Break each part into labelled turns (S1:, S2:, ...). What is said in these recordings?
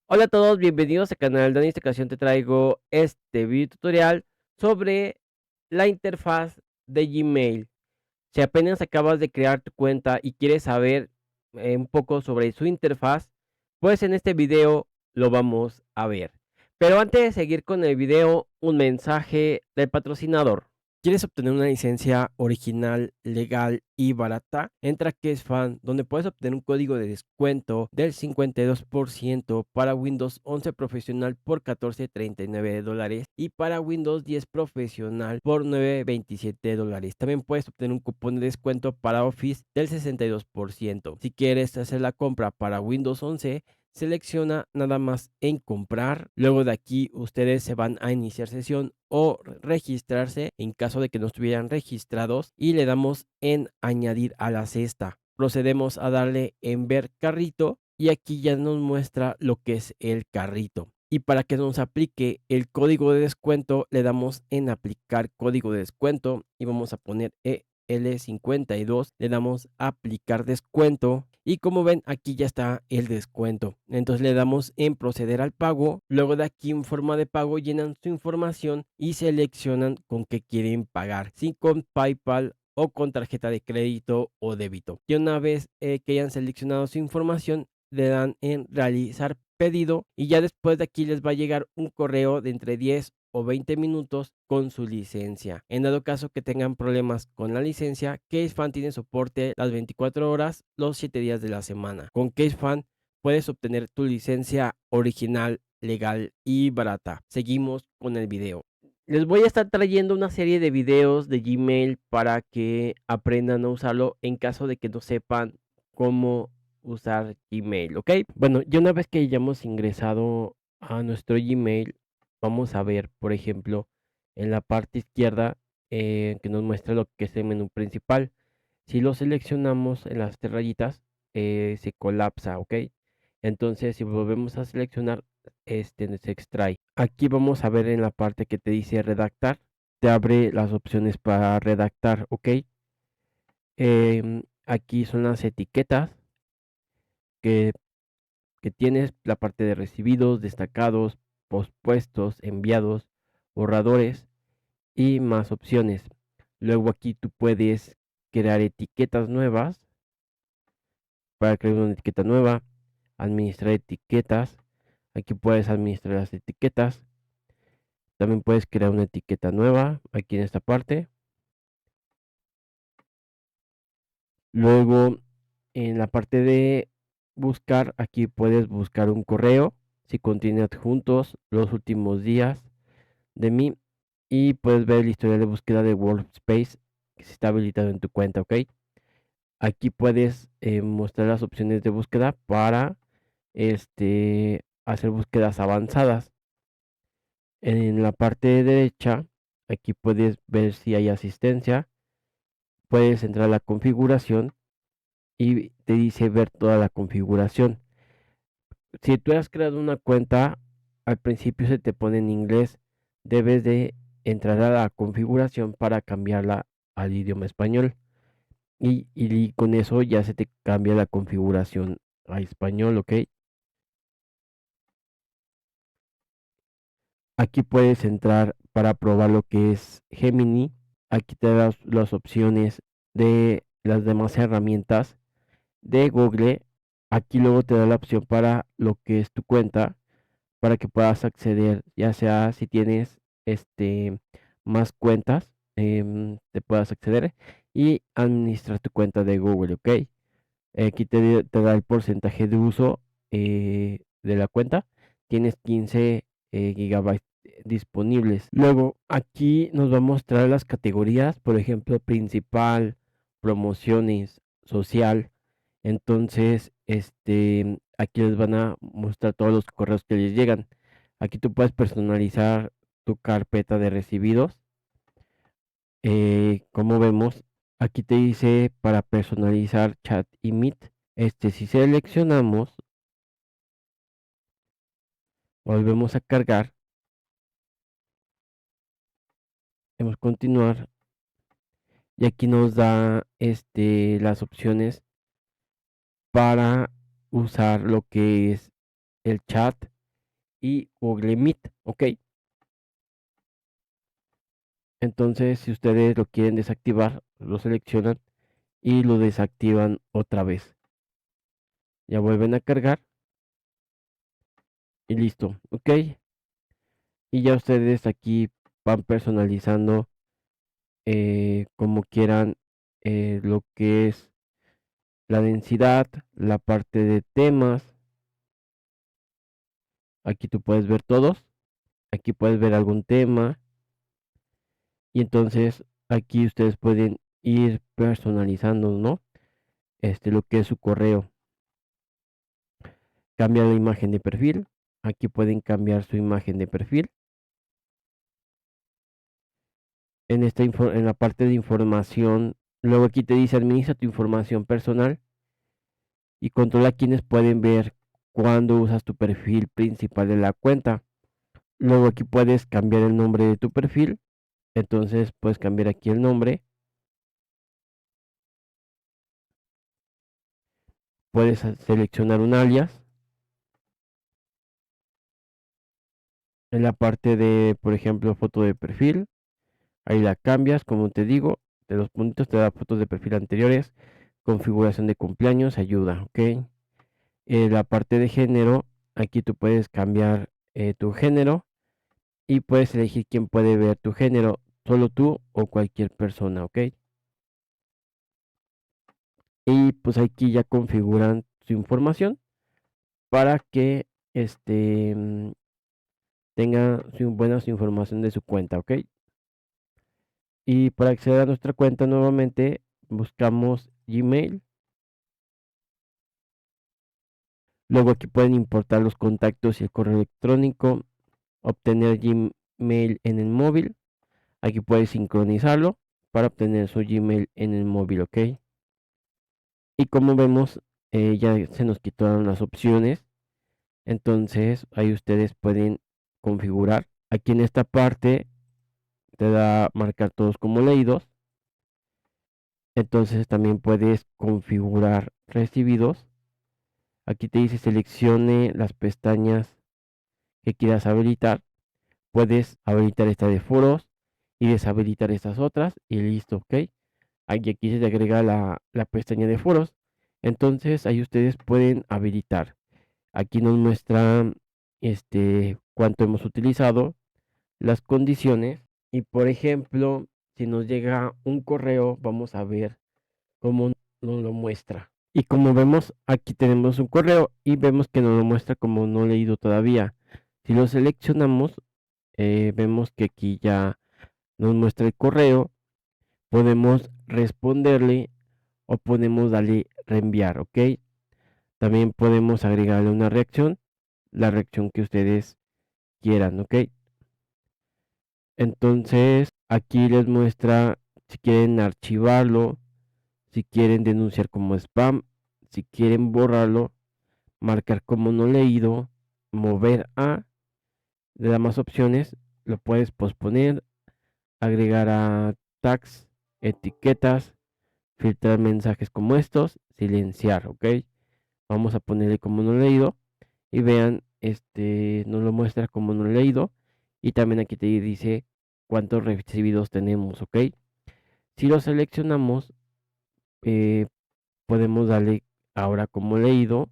S1: Hola a todos, bienvenidos al canal. En esta ocasión te traigo este video tutorial sobre la interfaz de Gmail. Si apenas acabas de crear tu cuenta y quieres saber un poco sobre su interfaz, pues en este video lo vamos a ver. Pero antes de seguir con el video, un mensaje del patrocinador. ¿Quieres obtener una licencia original, legal y barata? Entra a KSFan, donde puedes obtener un código de descuento del 52% para Windows 11 Profesional por $14.39 y para Windows 10 Profesional por $9.27. También puedes obtener un cupón de descuento para Office del 62%. Si quieres hacer la compra para Windows 11, selecciona nada más en comprar. Luego de aquí ustedes se van a iniciar sesión o registrarse en caso de que no estuvieran registrados y le damos en añadir a la cesta. Procedemos a darle en ver carrito y aquí ya nos muestra lo que es el carrito. Y para que nos aplique el código de descuento, le damos en aplicar código de descuento y vamos a poner L52, le damos aplicar descuento y como ven aquí ya está el descuento. Entonces le damos en proceder al pago. Luego de aquí en forma de pago llenan su información y seleccionan con qué quieren pagar, si con PayPal o con tarjeta de crédito o débito. Y una vez que hayan seleccionado su información, le dan en realizar pedido y ya después de aquí les va a llegar un correo de entre 10 o 20 minutos con su licencia. En dado caso que tengan problemas con la licencia, CaseFan tiene soporte las 24 horas, los 7 días de la semana. Con CaseFan puedes obtener tu licencia original, legal y barata. Seguimos con el video. Les voy a estar trayendo una serie de videos de Gmail para que aprendan a usarlo en caso de que no sepan cómo usar Gmail, ¿ok? Bueno, ya una vez que hayamos ingresado a nuestro Gmail, vamos a ver, por ejemplo, en la parte izquierda que nos muestra lo que es el menú principal. Si lo seleccionamos en las tres rayitas, se colapsa, ¿ok? Entonces, si volvemos a seleccionar, se extrae. Aquí vamos a ver en la parte que te dice redactar, te abre las opciones para redactar, ¿ok? Aquí son las etiquetas que, que tienes, la parte de recibidos, destacados, pospuestos, enviados, borradores y más opciones. Luego aquí tú puedes crear etiquetas nuevas. Para crear una etiqueta nueva, administrar etiquetas. Aquí puedes administrar las etiquetas. También puedes crear una etiqueta nueva aquí en esta parte. Luego en la parte de buscar, aquí puedes buscar un correo si contiene adjuntos los últimos días de mí y puedes ver el historial de búsqueda de Workspace que está habilitado en tu cuenta, ¿ok? Aquí puedes mostrar las opciones de búsqueda para hacer búsquedas avanzadas. En la parte derecha, aquí puedes ver si hay asistencia. Puedes entrar a la configuración y te dice ver toda la configuración. Si tú has creado una cuenta, al principio se te pone en inglés. Debes de entrar a la configuración para cambiarla al idioma español. Y con eso ya se te cambia la configuración a español, ¿ok? Aquí puedes entrar para probar lo que es Gemini. Aquí te das las opciones de las demás herramientas de Google. Aquí luego te da la opción para lo que es tu cuenta, para que puedas acceder, ya sea si tienes más cuentas, te puedas acceder y administrar tu cuenta de Google, ¿ok? Aquí te da el porcentaje de uso de la cuenta. Tienes 15 gigabytes disponibles. Luego, aquí nos va a mostrar las categorías, por ejemplo, principal, promociones, social. Entonces, aquí les van a mostrar todos los correos que les llegan. Aquí tú puedes personalizar tu carpeta de recibidos. Como vemos, aquí te dice para personalizar chat y Meet. Si seleccionamos, volvemos a cargar, demos continuar y aquí nos da las opciones para usar lo que es el chat. y Google Meet, ¿ok? Entonces, si ustedes lo quieren desactivar, lo seleccionan y lo desactivan otra vez. Ya vuelven a cargar y listo, ¿ok? Y ya ustedes aquí van personalizando como quieran lo que es la densidad, la parte de temas. Aquí tú puedes ver todos. Aquí puedes ver algún tema. Y entonces aquí ustedes pueden ir personalizando, ¿no? Lo que es su correo. Cambia la imagen de perfil. Aquí pueden cambiar su imagen de perfil. En la parte de información, luego aquí te dice administra tu información personal y controla quienes pueden ver cuando usas tu perfil principal de la cuenta. Luego aquí puedes cambiar el nombre de tu perfil. Entonces puedes cambiar aquí el nombre. Puedes seleccionar un alias. En la parte de, por ejemplo, foto de perfil. Ahí la cambias, como te digo. De los puntitos te da fotos de perfil anteriores. Configuración de cumpleaños, ayuda, ¿ok? La parte de género. Aquí tú puedes cambiar tu género. Y puedes elegir quién puede ver tu género. Solo tú o cualquier persona, ¿ok? Y pues aquí ya configuran su información para que tenga buena su información de su cuenta, ¿ok? Y para acceder a nuestra cuenta nuevamente buscamos Gmail. Luego aquí pueden importar los contactos y el correo electrónico, obtener Gmail en el móvil. Aquí puedes sincronizarlo para obtener su Gmail en el móvil, ¿ok? Y como vemos, ya se nos quitaron las opciones. Entonces ahí ustedes pueden configurar. Aquí en esta parte te da marcar todos como leídos. Entonces también puedes configurar recibidos. Aquí te dice seleccione las pestañas que quieras habilitar. Puedes habilitar esta de foros y deshabilitar estas otras y listo, ¿ok? Aquí se te agrega la pestaña de foros. Entonces ahí ustedes pueden habilitar. Aquí nos muestra cuánto hemos utilizado, las condiciones y por ejemplo, si nos llega un correo, vamos a ver cómo nos lo muestra. Y como vemos, aquí tenemos un correo y vemos que nos lo muestra como no leído todavía. Si lo seleccionamos, vemos que aquí ya nos muestra el correo. Podemos responderle o podemos darle reenviar, ¿ok? También podemos agregarle una reacción, la reacción que ustedes quieran, ¿ok? Entonces, aquí les muestra si quieren archivarlo, si quieren denunciar como spam, si quieren borrarlo, marcar como no leído, mover a, le da más opciones, lo puedes posponer, agregar a tags, etiquetas, filtrar mensajes como estos, silenciar, ¿ok? Vamos a ponerle como no leído y vean, nos lo muestra como no leído y también aquí te dice cuántos recibidos tenemos, ¿ok? Si lo seleccionamos, eh, podemos darle ahora como leído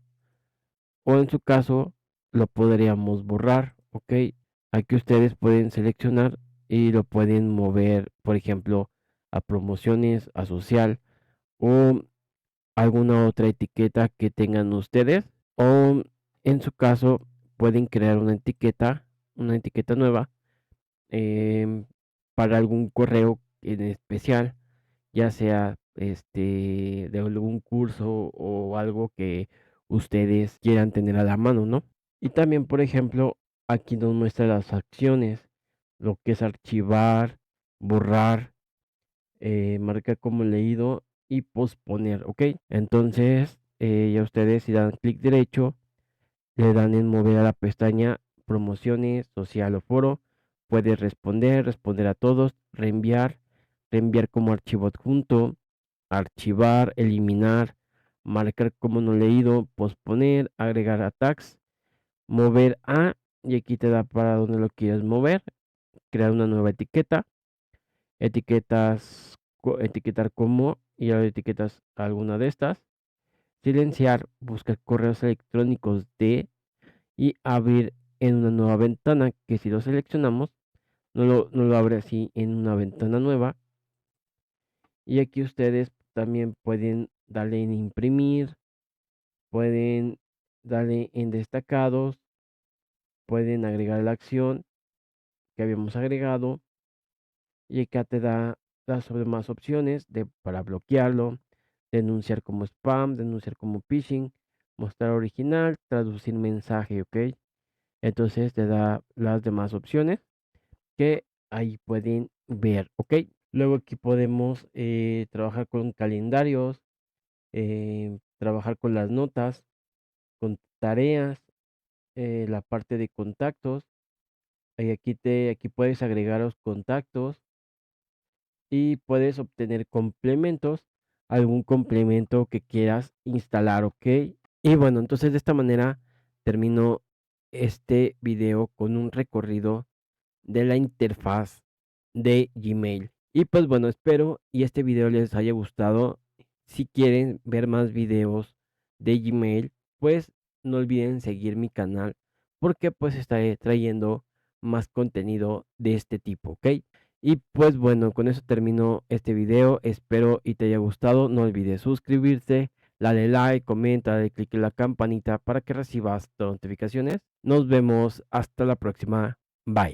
S1: o en su caso lo podríamos borrar, ¿ok? Aquí ustedes pueden seleccionar y lo pueden mover, por ejemplo, a promociones, a social o alguna otra etiqueta que tengan ustedes o en su caso pueden crear una etiqueta nueva em, para algún correo en especial, ya sea de algún curso o algo que ustedes quieran tener a la mano, ¿no? Y también, por ejemplo, aquí nos muestra las acciones, lo que es archivar, borrar, marcar como leído y posponer, ¿ok? Entonces, ya ustedes si dan clic derecho, le dan en mover a la pestaña promociones, social o foro, puede responder, responder a todos, reenviar, reenviar como archivo adjunto, archivar, eliminar, marcar como no leído, posponer, agregar a tags, mover a y aquí te da para dónde lo quieres mover, crear una nueva etiqueta, etiquetar como y ahora etiquetas alguna de estas, silenciar, buscar correos electrónicos de y abrir en una nueva ventana que si lo seleccionamos no lo abre así en una ventana nueva. Y aquí ustedes también pueden darle en imprimir, pueden darle en destacados, pueden agregar la acción que habíamos agregado y acá te da las sobre más opciones para bloquearlo, denunciar como spam, denunciar como phishing, mostrar original, traducir mensaje, ¿ok? Entonces te da las demás opciones que ahí pueden ver, ¿ok? Luego aquí podemos trabajar con calendarios, trabajar con las notas, con tareas, la parte de contactos. Aquí puedes agregar los contactos y puedes obtener complementos, algún complemento que quieras instalar, ¿ok? Y bueno, entonces de esta manera termino este video con un recorrido de la interfaz de Gmail. Y pues bueno, espero y este video les haya gustado. Si quieren ver más videos de Gmail, pues no olviden seguir mi canal porque pues estaré trayendo más contenido de este tipo, ¿ok? Y pues bueno, con eso termino este video. Espero y te haya gustado. No olvides suscribirte, dale like, comenta, dale click en la campanita para que recibas las notificaciones. Nos vemos hasta la próxima. Bye.